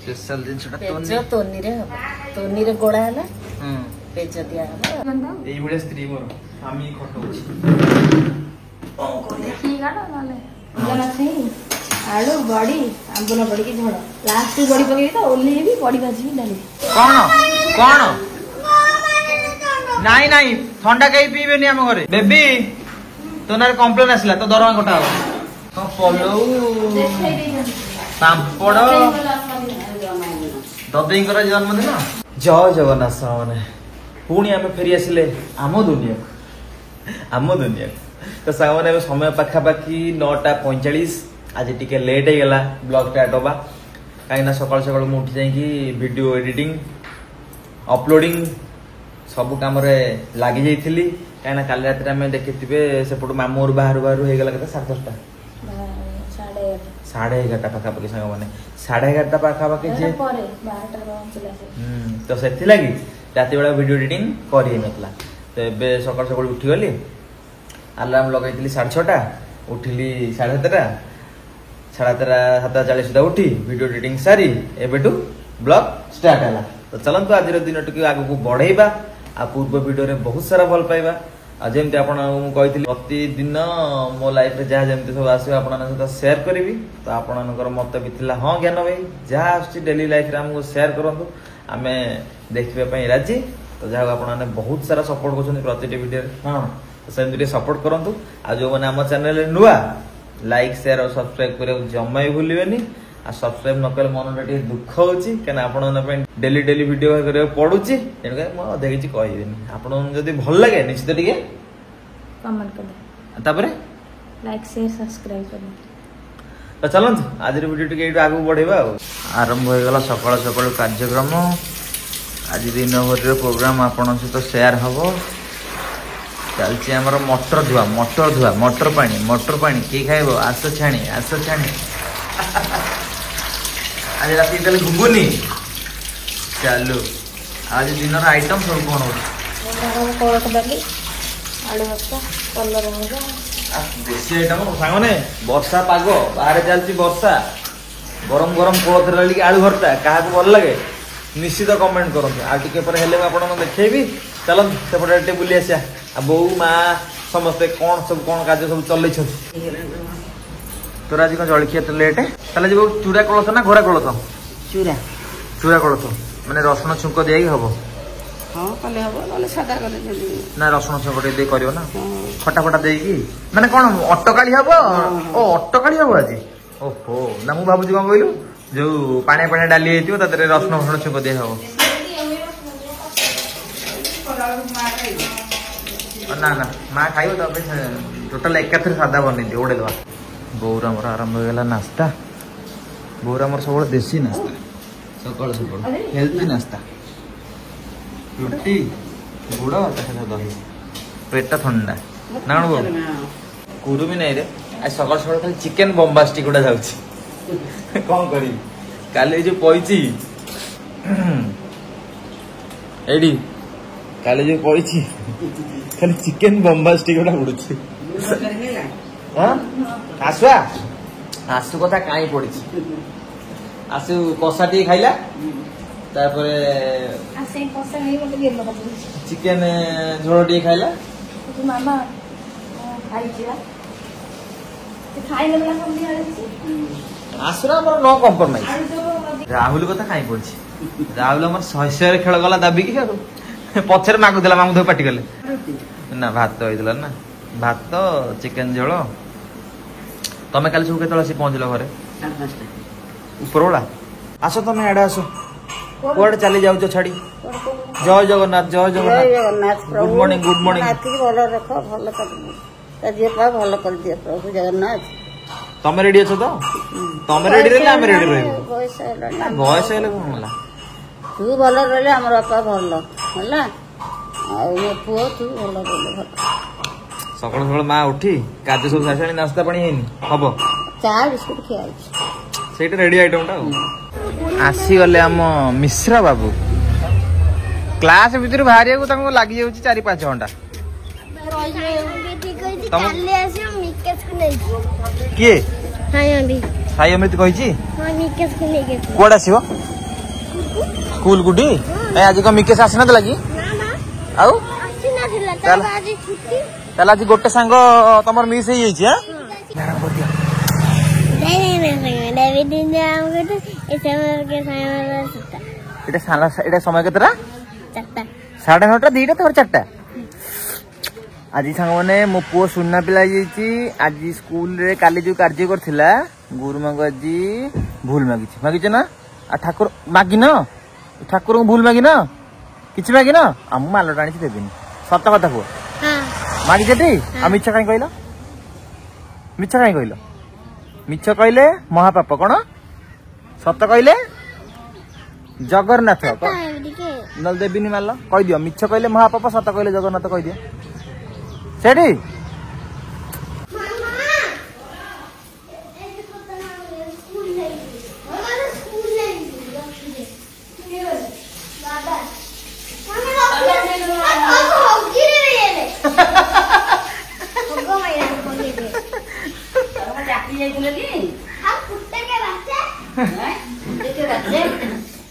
Special जिनसटा page तोनी रे गोड़ा है पेज दिया है एई बड़े स्त्री मोर आमी खटौची देखी गाड़ो नाले जला से आलू बड़ी आंबुला बड़ी की झड़ लास्ट बड़ी पके तो ओली भी बड़ी भाजी डाली कौन नहीं नहीं ठंडा कहीं पीबे नहीं आम घरे बेबी तो ना कंप्लेन आसला तो दरवा कटा हो पलो पापड़ ददेईकर जन्मदिन जय जगन्नाथ मैंने पुणी आम फेरी आसिले आम दुनिया तो सामने समय पाखापाखि 9:45 आज टिके लेट होगा ब्लॉग स्टार्ट होगा कहीं सकाल सकाल उठी जाइए वीडियो एडिटिंग अपलोडिंग सब कम लगी जाइली कहीं काली रात आम देखिथे सेपट मामूर बाहर बाहर हो गला के 10:30 11:30 पाखापाखि सांग मैंने 11:30 पाखापाखि तो से रात बेला वीडियो एडिटिंग कर तो ए सकाल सकाल उठीगली अलार्म लगे 6:30 उठिली 7:30 7:40 सुधा उठी वीडियो एडिटिंग सारी एबेटू ब्लॉग स्टार्ट है तो चलतु आज दिन टी आग को बढ़ेबा आ पूर्व वीडियो रे बहुत सारा भल पाइबा जमी आप कही प्रतिदिन मो लाइफ रे जहाँ जमी सब आस सहित सेयार करी तो आपणकर मत भी था हाँ ज्ञान भाई जहाँ आसली लाइफ रे आमको सेयार करूँ आम देखा राजी तो जहाँ आपने बहुत सारा सपोर्ट कर प्रति वीडियो हाँ सेमती सपोर्ट करूँ आ जो मैंने आम चैनल नुआ लाइक शेयर और सब्सक्राइब करने जमा भी भूलें आ सब्सक्राइब न कले मन टे दुख होची कहीं आपण डेली डेली वीडियो करने पड़ुची तेणुक मुझे किसी कहबी आपड़ी भल लगे निश्चित टे कमेंट कर तापरे लाइक शेयर सब्सक्राइब कर तो चलतु आज वीडियो टे आगे बढ़ेगा आरंभ हो गला सकाल सकाल कार्यक्रम आज दिन भर प्रोग्राम आपण सहित शेयर हम चलती आमर मटर धुआ मटर पानी किए खाइब आस छाणी आज रात तेल घुंगुनी चलो आज दिन आइटम सब कौन हो देसी आइटम सांगने वर्षा पाग बाहर चलती वर्षा गरम गरम कोलथ डाली आलू भर्ता क्या भल लगे निश्चित कमेंट करते आप देखेबी चल सेपटे बुली आसा बो माँ समस्ते कौन सब कौन कार्य सब चल तोर आज कौन जलखिया तो लेट ताले जो चूड़ा कोलथ ना घोड़ा कोलथ चूड़ा कोलथ माने रसुण छुंक दिया हम हाँ कले हबो सादा करे ना रसुण छुंक दे करियो ना खटा खटा देकी माने कौन अटकाली हबो ओ अटकाली हबो आज ओहो ना मु भाबुजी कौन कहलु जो पानी पानी डाली हेतियो ताते रसुण फसुण छुंक दिया हबो ना ना माँ खाइब टोटाल एकाथरे सादा बन ओडे दवा बौर आमर आरंभ होगा नास्ता बौर आमर सब देसी नास्ता सकाल सकाल हेल्थी नास्ता रुटी गुड़ दही पेट ठंडा ना बो कुरुमी नहीं रे आज सकाल सकाल खाली चिकेन बम्बास्टिक गुड़ा जाऊँ कौन करी काली जो पईची एडी काली जो पईची खाली चिकेन बम्बास्टिक गुड़ा उड़ुची आसुआ आसु कथा कहीं पड़ी आसु कषा टी खाइला चिकेन झोल टी खाइला आसुरा मोर नो कम्प्रोमाइज राहुल कथा कहीं पड़ी राहुल आम 100 खेल गला दाबिकी पछर मागुला मामू पाटी गले ना भात होता ना भात चिकेन झोल तमें काली सब के पहुंचल घरे उपरबेला आस तुम आड़े आस कौड़े चली जाऊ छाड़ी जय जगन्नाथ गुड मॉर्निंग भल रख भल कर भल कर दिए प्रभु जगन्नाथ तमें रेडी अच्छो तो तमें रेडी रहे आम रेडी रह बयस है कौन तू भल रही आम बापा भल है मो पुओ तू भल रही सकाल सकाल माँ उठी कार्य सब सारी नास्ता पानी है हम चा बिस्कुट खिया से रेडी आइटम टा आसीगले आम मिश्रा बाबू क्लास भितर बाहर लगी जाऊँ 4-5 घंटा किए साई अमृत कही कौन आसो स्कूल गुडी ए आज को मिकेश आसी नथला कि आउ ताला आज गोटे सांग तमर मिस हे छी हां मैडम कर दिया एटा समय केतरा 9:30 2टा तोर 4टा आज सांग माने मो पुओ सुन्ना पिला आज स्कूल रे काली जो कार्य करथिला गुरु मांग आज भूल मागिछ ना आ ठाकुर मागी न ठाकुर को भूल मागी न किछ मागी न हम माल टाणी देबिनी सत कथा को हां मागी जेती आ मिछ काई कहलो मिछ काई कहलो मिछ कहले महापाप कोन सत कहले जगन्नाथ नल देबिनी माल कह दियो मिछ कहले महापाप सत कहले जगन्नाथ कह दियो सेठी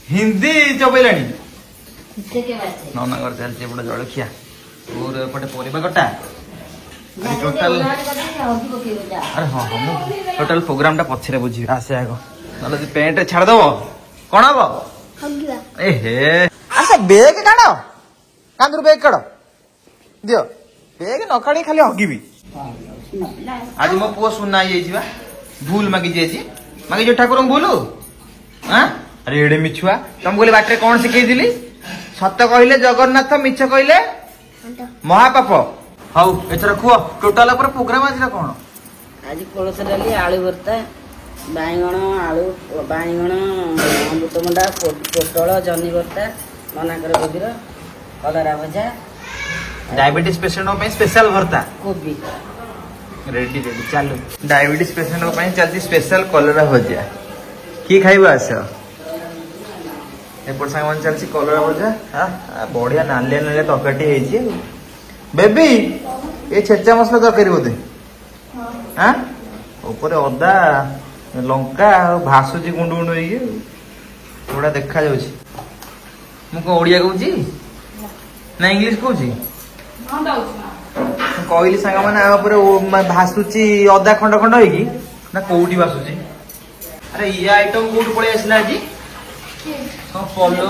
हिंदी चबैलानी नना घर चलছে বড় জলখিয়া और पटे परिबा कटा टोटल अरे हां हम टोटल प्रोग्राम टा पछरे बुझी आसे आगो नले पेंट छाड़ दबो कोन हबो हगिवा ए हे अच्छा बैग काढो कांदुर बैग काढो दियो बैग न काढी खाली हगिबी आज मो पुओ सुना आइ जिबा भूल मागी जेजी मागी जो ठाकुर भूलु हां अरे एडे मिछुआ तुम बोले बाटरे कौन सिखै दिली सत्य कहले जगन्नाथ मिछ कहले महापाप हाउ एथरा खुआ टोटल पर प्रोग्राम आज कोन आज कोळस डाली आलू भरता बाईगण आलू बाईगण अमृतभंडा पोटल जनी भरता मनाकर गोबीर कलरा भजा डायबिटीज पेशेंट पे स्पेशल भरता कोबी रेडी रेडी चालू डायबिटीज पेशेंट पे चलती स्पेशल कलरा भजा की खाइबा आस एपट सामान चलसी कलरा भजा हां बढ़िया नालिया नालिया तकाटी हेची बेबी ये छेचा मसला तरकारी बोधे हां ऊपर अदा लंका भासुची गुंड गुंड होई थोड़ा देखा जाउची मु को ओडिया कहूची ना इंग्लिश कहूची हां दाउची कहली सांगा माने आ ऊपर भासुची अदा खंड खंड होई ना कोउटी भासुची अरे ये आइटम कोउट पळे आसला जी तो पलो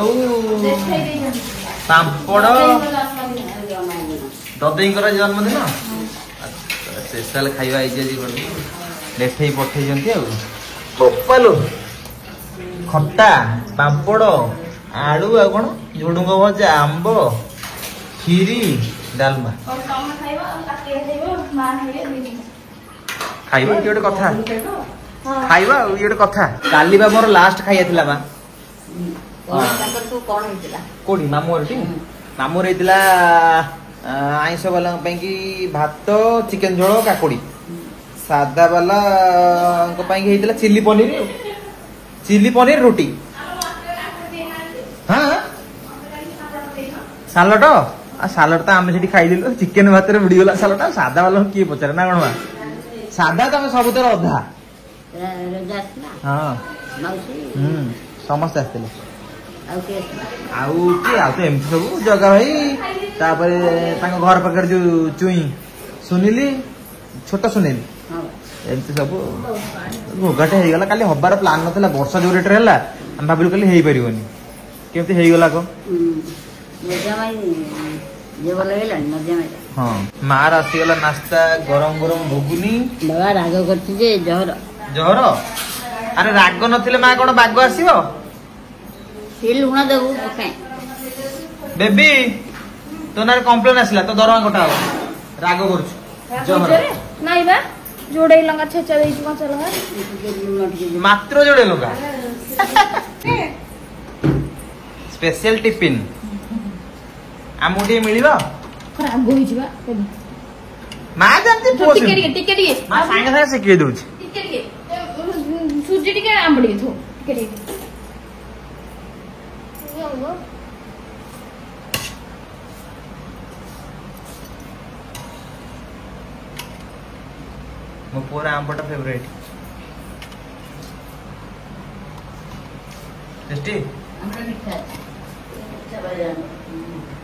पापड़ ददई जन्मदिन स्पेशल खाଇବା लेठे पठे बोपालो खट्टा पापड़ आलू आ कौन झुडुंग भजा आंब खीरी डालमा खाइबा ये गोटे कथा खाइबा ये गोटे कथा काली बा मोर लास्ट खाइया थिला बा कोडी मामू रे मामू रे दिला आइंस वाला की भात चिकेन झोल काकुड़ी सादा वाला चिल्ली पनीर रोटी हाँ सालड सालड तो आम से खाई चिकेन भात बुड़ीगला सालड सादा वाला किए पचारे ना कौन सादा तो सब अधा हाँ समस्त आसते एमती सब जगा भाई घर पाखे जो चुई सुनिली छोट सुनिली एमती सब भोगाटे हो गला काली हबार प्लान नथिला वर्षा जो रेट है हम भाविलु काली हेई परिबनी केमती हेई गला को हां मार आसी गला नाश्ता गरम गरम भुगुनी बाबा राग करछि जे जहर जहर अरे राग नथिले मा कोन बाग आसीबो सिल हुना देबू पकाए बेबी तो ना कंप्लेन आसला तो दरवा कोटा राग करछु जहर नाही बा जोडे लंगा छेचा देई छु चल लंगा मात्र जोडे लंगा स्पेशल टिफिन आमुडी मिलिबो खराब होई जिबा मा जानती पोस टिके मा सांगे सांगे सिखै दउछ टिके सुजी टिके आंबडी थो टिके मो पूरा आंबटा फेवरेट टेस्टी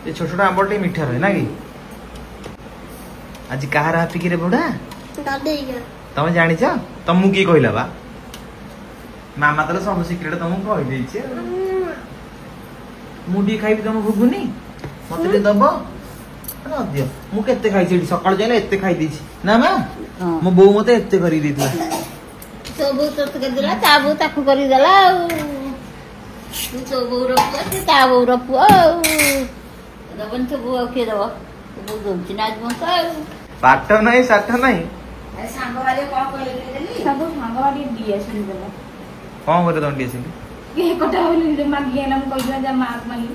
ये छोट छोट आंब टे मीठा रहे ना कि आज कहार हाथी कि रे बुढ़ा तमे जानी तुमको किए कहला बा मामा तो सब सिक्रेट तुमको कही मुझे खाइबी तुम भुगुनी मत दब दियो मुझे खाई सका जाए एत खाई ना माँ मो बो मत एत कर तो बो तो करदेला ता बो ताकू करी देला तू तो बो रपुआ ता बो रपुआ दबन तो बो के दबो बो दोची नाच मत पाठ नहीं साठ नहीं सांग वाले कौन कहले देली सब सांग वाली दिया सुन देला कौन करे दंडी से के कोटा होली रे मागी एला हम कहिला जा माग मागी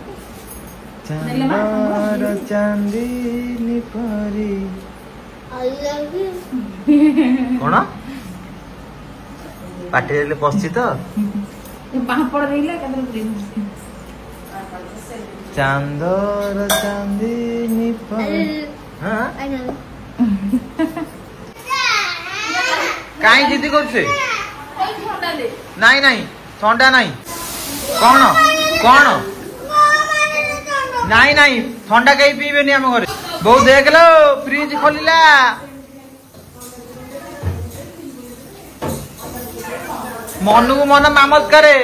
चांदर चांदनी परी आई लव यू कौन पाटे ले पछी तो पापड़ देला कदर प्रेम चांदर चांदनी परी हां आई नो काई जिद्दी करछे कोई ठंडा ले नहीं नहीं ठंडा नहीं कौन कौन नहीं नहीं ठंडा कहीं पीबे नहीं आम घरे बहुत देख लो फ्रिज खोलिला मनु को मन मामत करे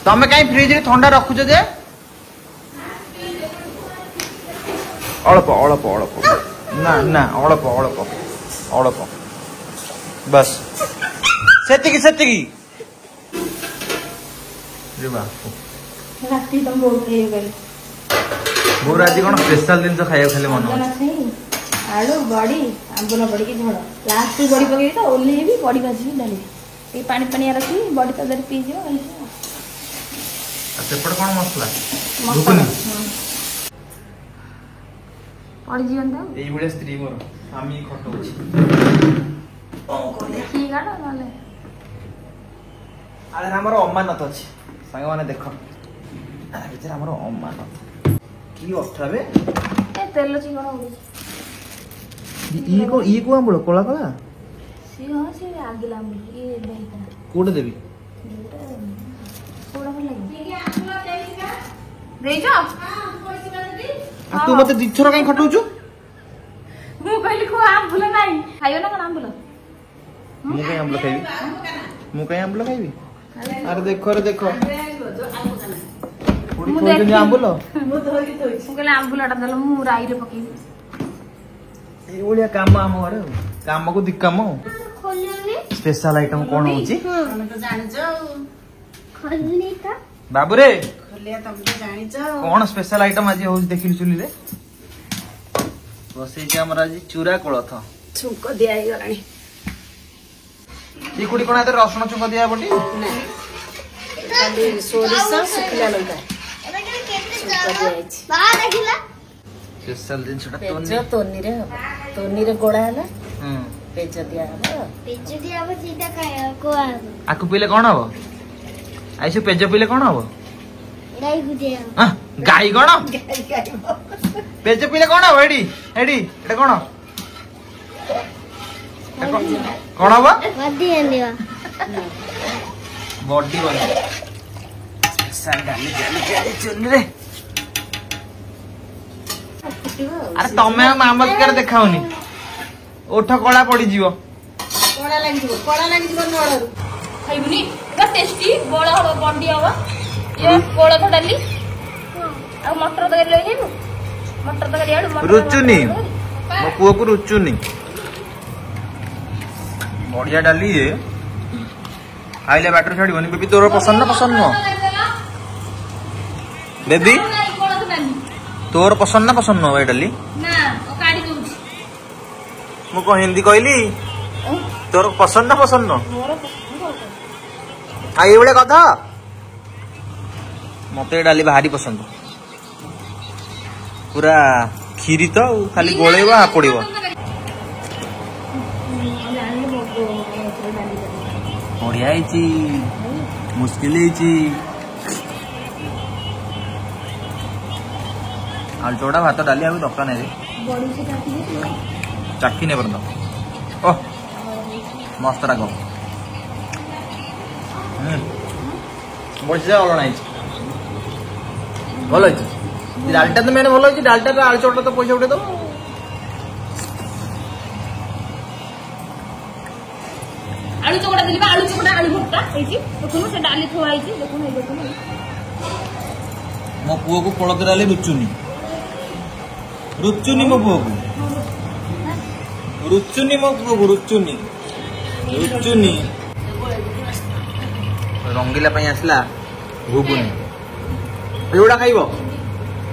तमे कहीं फ्रिज रे ठंडा रखुछ जे अल्प अल्प अल्प ना ना अल्प अल्प अल्प बस सेतिकी सेतिकी रे बापू राती तुम बोल रहे हो बोर आज कौन स्पेशल दिन तो खाया खाली मन आलू बड़ी आंबुला बड़ी की झोड़ लास्ट बड़ी पकई तो ओल्ले भी बड़ी भाजी डाली ये पानी पानी रखी बड़ी तो पी जो सेपट कौन मसला मसाला पड़ी जीवन तो এই বলে স্ত্রী মোর আমি খটউছি देखी गाड़ नाले আরে আমার অমানত আছে সাঙ্গ মানে দেখো আরে ভিতরে আমার অমানত কি অঠাবে ए तेल चिकन उड़ी ই কো আমবল কোলা কোলা सी हो से आगिला ये बेटा কোটে দেবি थोड़ा भल लगे देजो আর তুই মতে দিছর কাই খটউছু ମୁଁ କହିଲି ଖୁଆ ଆମ୍ବୁଲ ନାହିଁ ଖାଇବ ନା କଣ ଆମ୍ବୁଲ ମୁଁ କାଇଁ ଆମ୍ବୁଲ ଖାଇବି ମୁଁ କାଇଁ ଆମ୍ବୁଲ ଖାଇବି ଆରେ ଦେଖ ରେ ଦେଖ ପୁଡ଼ି ଖୋଇଛନ୍ତି ଆମ୍ବୁଲ ମୁଁ କହିଲି ଆମ୍ବୁଲଟା ଦେଲ ମୁଁ ରାଇରେ ପକେଇବି ଏଇଭଳିଆ କାମ ଆମ ଘରେ ଆଉ କାମକୁ ଦି କାମ ସ୍ପେଶାଲ ଆଇଟମ କଣ ହଉଛି ତମେ ତ ଜାଣିଛ ବାବୁରେ ଖୋଲିଆ ତମେ ତ ଜାଣିଛ କଣ ସ୍ପେଶାଲ ଆଇଟମ ଆଜି ହଉଛି ଦେଖିଲୁ ଚୁଲିରେ ବସେଇଛି ଆମର ଆଜି ଚୁରା କୋଳଥ ଛୁଙ୍କ ଦିଆ ହେଇଗଲାଣି ଏ କୋଟି କଣ ଏତେ ରସୁଣ ଛୁଙ୍କ ଦିଆ ପଟି ଖାଲି ସୋରିଷ ଶୁଖିଲା ଲଙ୍କା ଛୁଙ୍କ ଦିଆଯାଇଛି ସ୍ପେଶାଲ ଜିନିଷଟା ପେଜ ତୋନିରେ ହବ ତୋନିରେ ଗୋଳା ହେଲା ହୁଁ ପେଜ ଦିଆ ହବ ଆକୁ ପିଇଲେ କଣ ହବ ଆଇସୁ ପେଜ ପିଇଲେ କଣ ହବ ଗାଈ କଣ ପେଜ ପିଇଲେ କଣ ହବ ଏଠି ଏଠି ଏଟା କଣ କଣ ହବ ବଡି ବନି ଚୁନିରେ ଆରେ ତମେ ମାମଲକାର ଦେଖାଉନି ଓଠ କଳା ପଡିଯିବ କଳା ଲାଗିଯିବ ନଳରୁ ଖାଇବୁନି ଏଟା ଟେଷ୍ଟି ବଳ ହବ ବଣ୍ଡି ହବ ଏ କୋଳଥ ଡାଲି ଆଉ ମଟର ତରକାରୀ ଲଇ ଯାଇବୁ ମଟର ତରକାରୀ ଆଡୁ ରୁଚୁନି ମୋ ପୁଅକୁ ରୁଚୁନି ବଢିଆ ଡାଲି ଏ ଖାଇଲେ ବାଟରେ ଛାଡିବନି ବେବି ତୋର ପସନ୍ଦ ନା ପସନ୍ଦ ନୁହଁ ବେବି କୋଳଥ ଡାଲି ତୋର ପସନ୍ଦ ନା ପସନ୍ଦ ନୁହଁ ଏ ଡାଲି ନା ଓ କାଢି ଦଉଛି ମୁଁ କଣ ହିନ୍ଦୀ କହିଲି ତୋର ପସନ୍ଦ ନା ପସନ୍ଦ ନୁହଁ ମୋର ପସନ୍ଦ ଆଉ ଏଇଭଳିଆ କଥା ମତେ ଏ ଡାଲି ଭାରି ପସନ୍ଦ ପୁରା କ୍ଷୀରି ତ ଆଉ ଖାଲି ଗୋଳେଇବ ପଡିବ ବଢିଆ ହେଇଛି ମୁସ୍କିଲ ହେଇଛି ଆଳୁ ଚୋଡ଼ା ଭାତ ଡାଲି ଆଉ ଦରକାର ନାହିଁ ଚାଖି ନେ ପର୍ଯ୍ୟନ୍ତ ଓହ ମସ୍ତ ରାଗ বলছে অলଣା ହେଇଛି ଭଲ ହେଇଛି ଡାଲଟା ତ ମେନ୍ ଭଲ ହେଇଛି ଡାଲଟା ଆଳୁ ଚଟଟା ତ ପଇସା ଉଠେଇ ଦବ आलू चोकड़ा देली आलू चोकड़ा आलू भर्ता ହେଇଛି ଦେଖୁନ ସେ ଡାଲି ଥୁଆ ହେଇଛି ଦେଖୁନ ଏଇ ଦେଖୁନ ମୋ ପୁଅକୁ କୋଳଥ ଡାଲି ରୁଚୁନି ମୋ ପୁଅକୁ ରୁଚୁନି ରଙ୍ଗିଲା ପାଇଁ ଆସିଲା ଘୁଗୁନି ଏଇଗୁଡା ଖାଇବ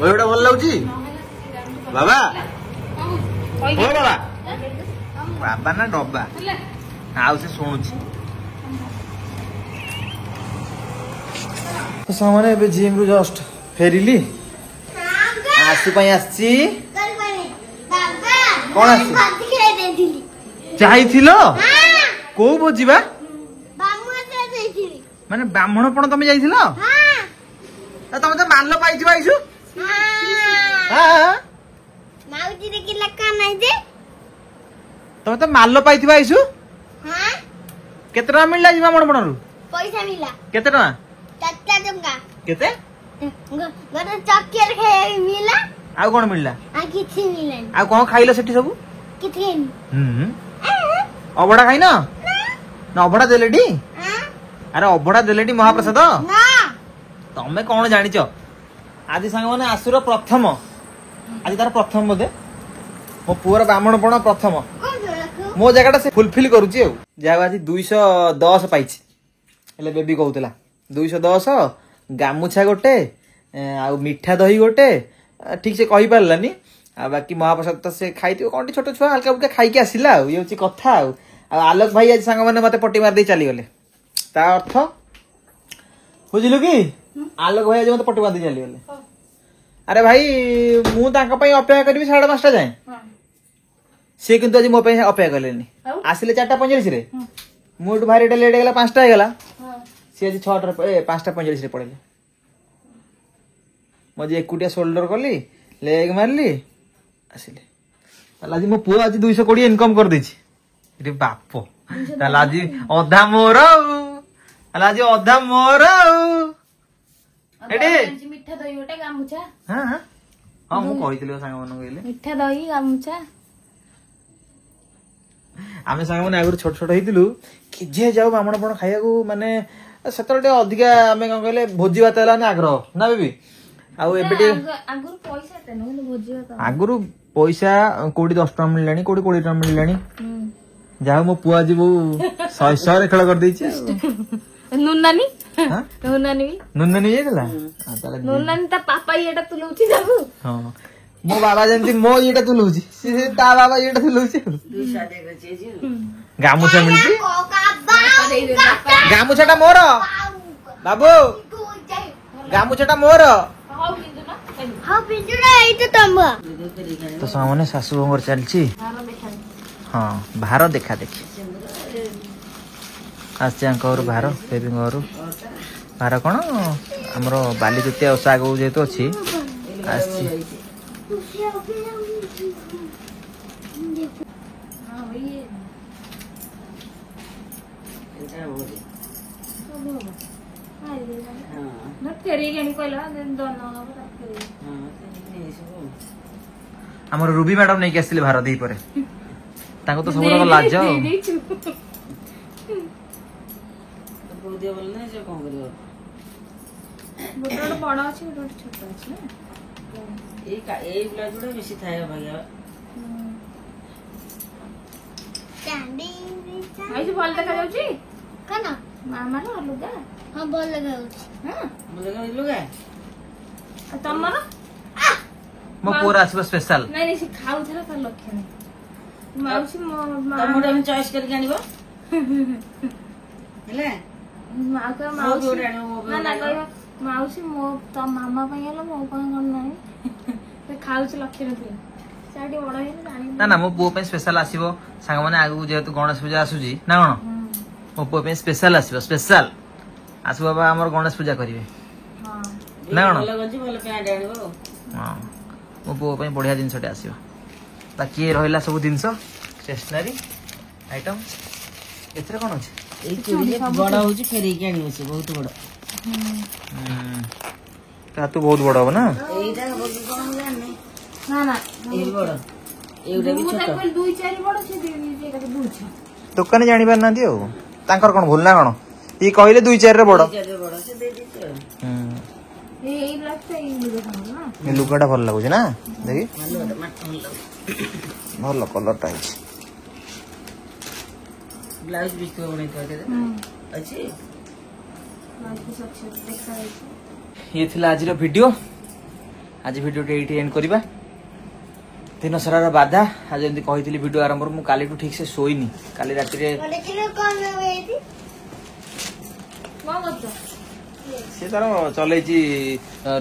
ଏଇଗୁଡା ଭଲ ଲାଗୁଛି ବାବା ଓ ବାବା ବାବା ନା ଡବା ଆଉ ସେ ଶୁଣୁଛି ସାମାନ୍ୟ ଏବେ ଜିମ୍ ରୁ ଜଷ୍ଟ ଫେରିଲି ଆସୁ ପାଇଁ ଆସିଛି କଣ ଆସିଛି ଯାଇଥିଲ କୋଉ ଭୋଜି ବା ମାନେ ବ୍ରାହ୍ମଣ ପଣ ତମେ ଯାଇଥିଲ ତମେ ତ ମାଲ ପାଇଛ ଆଇଛୁ ତମେ ତ ମାଲ ପାଇଥିବ ଆଇଛୁ କେତେ ଟଙ୍କା ମିଳିଲା ଯିବା ବ୍ରାହ୍ମଣ ପଣରୁ ପଇସା ମିଳିଲା କେତେ ଟଙ୍କା 4 ଟଙ୍କା କେତେ ଗୋଟେ ଚକଲେଟ ଖାଇବାକୁ ମିଳିଲା ଆଉ କଣ ମିଳିଲା ଆଉ କିଛି ମିଳିଲାନି ଆଉ କଣ ଖାଇଲ ସେଠି ସବୁ କିଛି ଅବଢା ଖାଇନ ନା ଅବଢା ଦେଲେଟି ଆରେ ଅବଢା ଦେଲେଟି ମହାପ୍ରସାଦ ନା ତମେ କଣ ଜାଣିଛ ଆଜି ସାଙ୍ଗମାନେ ଆସୁର ପ୍ରଥମ ଆଜି ତାର ପ୍ରଥମ ବୋଧେ ମୋ ପୁଅର ବ୍ରାହ୍ମଣପଣ ପ୍ରଥମ ମୋ ଜାଗାଟା ସେ ଫୁଲଫିଲ କରୁଛି ଆଉ ଯାହା ଆଜି 210 ପାଇଛି ହେଲେ ବେବି କହୁଥିଲା 210 ଗାମୁଛା ଗୋଟେ ଆଉ ମିଠା ଦହି ଗୋଟେ ଠିକ ସେ କହିପାରିଲାନି ଆଉ ବାକି ମହାପ୍ରସାଦ ତ ସେ ଖାଇଥିବ କଣ ଛୋଟ ଛୁଆ ହାଲକା ଫୁଲକା ଖାଇକି ଆସିଲା ଆଉ ଇଏ ହଉଛି କଥା ଆଉ ଆଲୋକ ଭାଇ ଆଜି ସାଙ୍ଗମାନେ ମତେ ପଟି ମାରି ଦେଇ ଚାଲିଗଲେ ତା ଅର୍ଥ ବୁଝିଲୁ କି ଆଲୋକ ଭାଇ ଆଜି ମତେ ପଟି ମାରି ଦେଇ ଚାଲିଗଲେ ଆରେ ଭାଇ ମୁଁ ତାଙ୍କ ପାଇଁ ଅପେକ୍ଷା କରିବି 5:30 ଯାଏଁ ସେ କିନ୍ତୁ ଆଜି ମୋ ପାଇଁ ଅପେକ୍ଷା କଲେନି ଆସିଲେ 4:45 ରେ ମୁଁ ଏଠୁ ଭାରି ଲେଟ୍ ହେଇଗଲା 5ଟା ହେଇଗଲା ସେ ଆଜି 5:45 ରେ ପଳେଇଲେ ମୁଁ ଆଜି ଏକୁଟିଆ ସୋଲ୍ଡର କଲି ଲେଗ ମାରିଲି ଆସିଲେ ତାହେଲେ ଆଜି ମୋ ପୁଅ ଆଜି 220 ଇନକମ କରିଦେଇଛି ରେ ବାପ ତାହେଲେ ଆଜି ଅଧା ମୋର ତାହେଲେ ଆଜି ଅଧା ମୋର ଏଠି ମିଠା ଦହି ଗୋଟେ ଗାମୁଛା ହଁ ମୁଁ କହିଥିଲି ସାଙ୍ଗମାନଙ୍କୁ କହିଲେ ମିଠା ଦହି ଗାମୁଛା ଆମେ ସାଙ୍ଗମାନେ ଆଗରୁ ଛୋଟ ଛୋଟ ହେଇଥିଲୁ କିଝେ ଯାଉ ବ୍ରାହ୍ମଣପଣ ଖାଇବାକୁ ମାନେ ସେତେବେଳେ ଟିକେ ଅଧିକା ଆମେ କଣ କହିଲେ ଭୋଜି ଭାତ ହେଲା ଆଗ୍ରହ ନା ବେବି ଆଉ ଏବେ ଟିକେ ଆଗରୁ ପଇସା ଏତେ ନୁହେଁ ଭୋଜି ଭାତ ଆଗରୁ ପଇସା କୋଉଠି 10 ଟଙ୍କା ମିଳିଲାଣି କୋଉଠି 20 ଟଙ୍କା ମିଳିଲାଣି ଯାହା ମୋ ପୁଅ ଆଜି ବୋଉ 100 ଖେଳ କରିଦେଇଛି ନୁନାନି ନୁନାନି ଯାଇଥିଲା ନୁନାନି ତା ପାପା ଇଏଟା ତୁଲଉଛି ତାକୁ ହଁ ମୋ ବାବା ଯେମିତି ମୋ ଇଏଟା ତୁଲଉଛି ସେ ତା ବାବା ଇଏଟା ତୁଲଉଛି ଗାମୁଛା ମିଳିଛି ଗାମୁଛାଟା ମୋର ବାବୁ ଗାମୁଛାଟା ମୋର ତ ସାଙ୍ଗମାନେ ଶାଶୁ ବୋଙ୍କର ଚାଲିଛି ହଁ ଭାର ଦେଖା ଦେଖି ଆସିଛି ଆଙ୍କ ଘରୁ ଭାର ବେବିଙ୍କ ଘରୁ ଭାର କଣ ଆମର ବାଲି ଦ୍ୱିତୀୟା ଓଷା ଆଗକୁ ଯେହେତୁ ଅଛି ଆସିଛି ଆମର ରୁବି ମ୍ୟାଡମ ନେଇକି ଆସିଥିଲେ ଭାର ଦେଇ ପରେ ତାଙ୍କୁ ତ ସବୁ ଲାଜ ଆଉ ଗୋଟେ ବଡ ଅଛି ଗୋଟେ ଛୋଟ ଅଛି ନା ଏଇ ବ୍ଲାଉଜ ଗୁଡା ବେଶୀ ଥାଏ ଭାଗ୍ୟ ଆଇଛୁ ଭଲ ଦେଖାଯାଉଛି କଣ ମାମାର ଲୁଗା ହଁ ଭଲ ଦେଖାଯାଉଛି ଲୁଗା ଆଉ ତମର ମୋ ପୁଅର ଆସିବ ସ୍ପେଶାଲ ନାଇଁ ସେ ଖାଉଥିଲା ତାର ଲକ୍ଷ୍ୟ ନାହିଁ ମାଉସୀ ମୋ ତମର ଚଏସ୍ କରିକି ଆଣିବ ହେଲା ମାଉସୀ ମୋ ତ ମାମା ପାଇଁ ହେଲା ମୋ ପାଇଁ କଣ ନାହିଁ ସେ ଖାଉଛି ଲକ୍ଷ୍ୟ ନଥିଲା ସେ ଟିକେ ବଡ ହେଇନି ଜାଣିନି ନା ନା ମୋ ପୁଅ ପାଇଁ ସ୍ପେଶାଲ ଆସିବ ସାଙ୍ଗମାନେ ଆଗକୁ ଯେହେତୁ ଗଣେଶ ପୂଜା ଆସୁଛି ନା କଣ ମୋ ପୁଅ ପାଇଁ ସ୍ପେଶାଲ ଆସିବ ସ୍ପେଶାଲ ଆସିବ ବାବା ଆମର ଗଣେଶ ପୂଜା କରିବେ ନା କଣ ହଁ ମୋ ପୁଅ ପାଇଁ ବଢିଆ ଜିନିଷଟେ ଆସିବ ବାକି ରହିଲା ସବୁ ଜିନିଷ ଷ୍ଟେସନାରୀ ଆଇଟମ ଏଥିରେ କଣ ଅଛି ଏଇ ଚୁଡ଼ି ବଡ ହଉଛି ଫେରେଇକି ଆଣିବ ସେ ବହୁତ ବଡ। ତୁ ବହୁତ ବଡ ହବ ନା। ଏଇଟା ହବ କି କଣ ମୁଁ ଜାଣିନି। ନା ନା ଏଇ ବଡ ଏଇଟା ବି ମୁଁ ଛୋଟ। ତାକୁ 2-4 ବଡ ସେ ଦେଇଛି ଏକାଥରେ 2-6 ଦୋକାନୀ ଜାଣି ପାରୁନାହାନ୍ତି ଆଉ ତାଙ୍କର କଣ ଭୁଲ ନା କଣ ଇଏ କହିଲେ 2-4 ରେ ବଡ। ଚାରିରେ ବଡ ସେ ଦେଇଦେଇଛି ଆଉ। ଏଇ ବ୍ଲାକ୍ ଟା ଏଇ ଲୁଗା ନା ଏ ଲୁଗାଟା ଭଲ ଲାଗୁଛି ନା ଦେଖି ଭଲ ଗୋଟେ ମାଟି ଭଲ ଲାଗୁଛି। ଭଲ କଲରଟା ହେଇଛି। ବ୍ଲାଉଜ ବି ତ ବନେଇଥିବା କେତେ ଅଛି। ଇଏ ଥିଲା ଆଜିର ଭିଡିଓ। ଆଜି ଭିଡିଓଟି ଏଇଠି ଏଣ୍ଡ କରିବା। ଦିନ ସାରାର ବାଧା ଆଜି ଯେମିତି କହିଥିଲି ଭିଡିଓ ଆରମ୍ଭରୁ ମୁଁ କାଲିଠୁ ଠିକ ସେ ଶୋଇନି। କାଲି ରାତିରେ ସେ ତାର ଚଲେଇଛି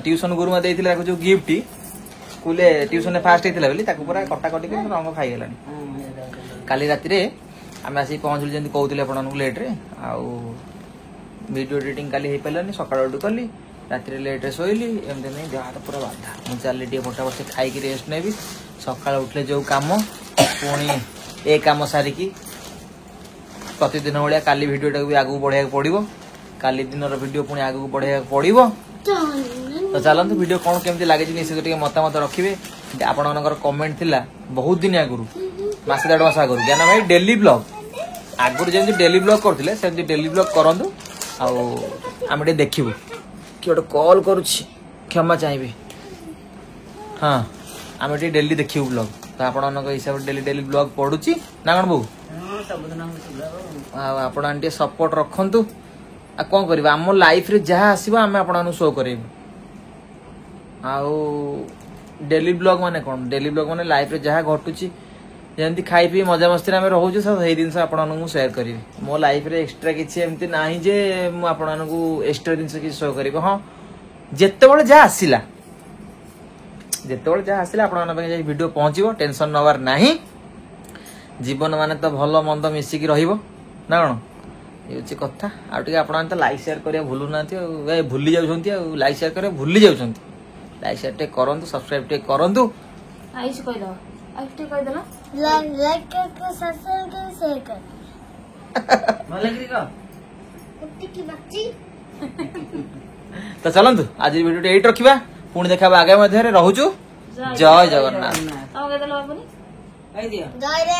ଟ୍ୟୁସନ ଗୁରୁମା ଦେଇଥିଲେ ତାକୁ ଯୋଉ ଗିଫ୍ଟ ସ୍କୁଲରେ ଟ୍ୟୁସନରେ ଫାଷ୍ଟ ହେଇଥିଲା ବୋଲି ତାକୁ ପୁରା କଟାକଟି କରି ରଙ୍ଗ ଖାଇଗଲାଣି। କାଲି ରାତିରେ ଆମେ ଆସିକି ପହଞ୍ଚିଲୁ ଯେମିତି କହୁଥିଲେ ଆପଣମାନଙ୍କୁ ଲେଟ୍ରେ ଆଉ ଭିଡିଓ ଏଡିଟିଂ କାଲି ହେଇପାରିଲାନି। ସକାଳୁ ଉଠୁ କଲି ରାତିରେ ଲେଟ୍ରେ ଶୋଇଲି ଏମିତି ନାହିଁ ଯାହା ପୁରା ବାଧା। ମୁଁ ଚାଲିଲି ଟିକେ ଫଟାଫଟ ଖାଇକି ରେଷ୍ଟ ନେବି। ସକାଳୁ ଉଠିଲେ ଯୋଉ କାମ ପୁଣି ଏ କାମ ସାରିକି ପ୍ରତିଦିନ ଭଳିଆ କାଲି ଭିଡିଓଟାକୁ ବି ଆଗକୁ ବଢେଇବାକୁ ପଡିବ। କାଲି ଦିନର ଭିଡିଓ ପୁଣି ଆଗକୁ ବଢେଇବାକୁ ପଡିବ। ତ ଚାଲନ୍ତୁ ଭିଡିଓ କଣ କେମିତି ଲାଗିଛି ନିଶ୍ଚିତ ଟିକେ ମତାମତ ରଖିବେ। ଆପଣମାନଙ୍କର କମେଣ୍ଟ ଥିଲା ବହୁତ ଦିନ ଆଗରୁ ମାସେ 1.5 ମାସ ଆଗରୁ ଜ୍ଞାନ ଭାଇ ଡେଲି ବ୍ଲଗ ଆଗରୁ ଯେମିତି ଡେଲି ବ୍ଲଗ କରୁଥିଲେ ସେମିତି ଡେଲି ବ୍ଲଗ କରନ୍ତୁ ଆଉ ଆମେ ଟିକେ ଦେଖିବୁ। କିଏ ଗୋଟେ କଲ୍ କରୁଛି କ୍ଷମା ଚାହିଁବେ। ହଁ ଆମେ ଟିକେ ଡେଲି ଦେଖିବୁ ବ୍ଲଗ ତ ଆପଣମାନଙ୍କ ହିସାବରେ ଡେଲି ବ୍ଲଗ ପଡୁଛି ନା କଣ ବୋଉ? ସବୁଦିନ ହଉଛି ବ୍ଲଗ। ଆଉ ଆପଣ ଟିକେ ସପୋର୍ଟ ରଖନ୍ତୁ। ଆଉ କଣ କରିବା ଆମ ଲାଇଫରେ ଯାହା ଆସିବ ଆମେ ଆପଣମାନଙ୍କୁ ଶୋ କରେଇବୁ। ଆଉ ଡେଲି ବ୍ଲଗ ମାନେ କଣ ଡେଲି ବ୍ଲଗ ମାନେ ଲାଇଫରେ ଯାହା ଘଟୁଛି ଯେମିତି ଖାଇ ପିଇ ମଜାମସ୍ତିରେ ଆମେ ରହୁଛୁ ସେଇ ଜିନିଷ ଆପଣମାନଙ୍କୁ ମୁଁ ସେୟାର କରିବି। ମୋ ଲାଇଫରେ ଏକ୍ସଟ୍ରା କିଛି ଏମିତି ନାହିଁ ଯେ ମୁଁ ଆପଣମାନଙ୍କୁ ଏକ୍ସଟ୍ରା ଜିନିଷ କିଛି ଶୋ କରିବି। ହଁ ଯେତେବେଳେ ଯାହା ଆସିଲା ଆପଣମାନଙ୍କ ପାଇଁ ଯାଇ ଭିଡିଓ ପହଞ୍ଚିବ। ଟେନସନ ନେବାର ନାହିଁ। ଜୀବନ ମାନେ ତ ଭଲ ମନ୍ଦ ମିଶିକି ରହିବ ନା କଣ ଏ ହଉଛି କଥା। ଆଉ ଟିକେ ଆପଣମାନେ ତ ଲାଇକ୍ ସେୟାର କରିବା ଭୁଲୁନାହାନ୍ତି ଆଉ ଭୁଲି ଯାଉଛନ୍ତି ଆଉ ଲାଇକ୍ ସେୟାର କରିବା ଭୁଲି ଯାଉଛନ୍ତି। ଲାଇକ୍ ସେୟାର ଟିକେ କରନ୍ତୁ ସବସ୍କ୍ରାଇବ ଟିକେ କରନ୍ତୁ। ଆଇସ କହିଦବ ଆଇସ ଟିକେ କହିଦେଲ लाइक करके सब्सक्राइब करके शेयर कर ଭଲ କିରି କହ। कुत्ती की बच्ची ତ ଚାଲନ୍ତୁ ଆଜି ଭିଡିଓଟି ଏଇଠି ରଖିବା। ପୁଣି ଦେଖା ହବ ଆଗାମୀ ମଧ୍ୟରେ ରହୁଛୁ। ଜୟ ଜଗନ୍ନାଥ। ତମ କେତେ ବାବୁନି କହିଦିଅ। जय रे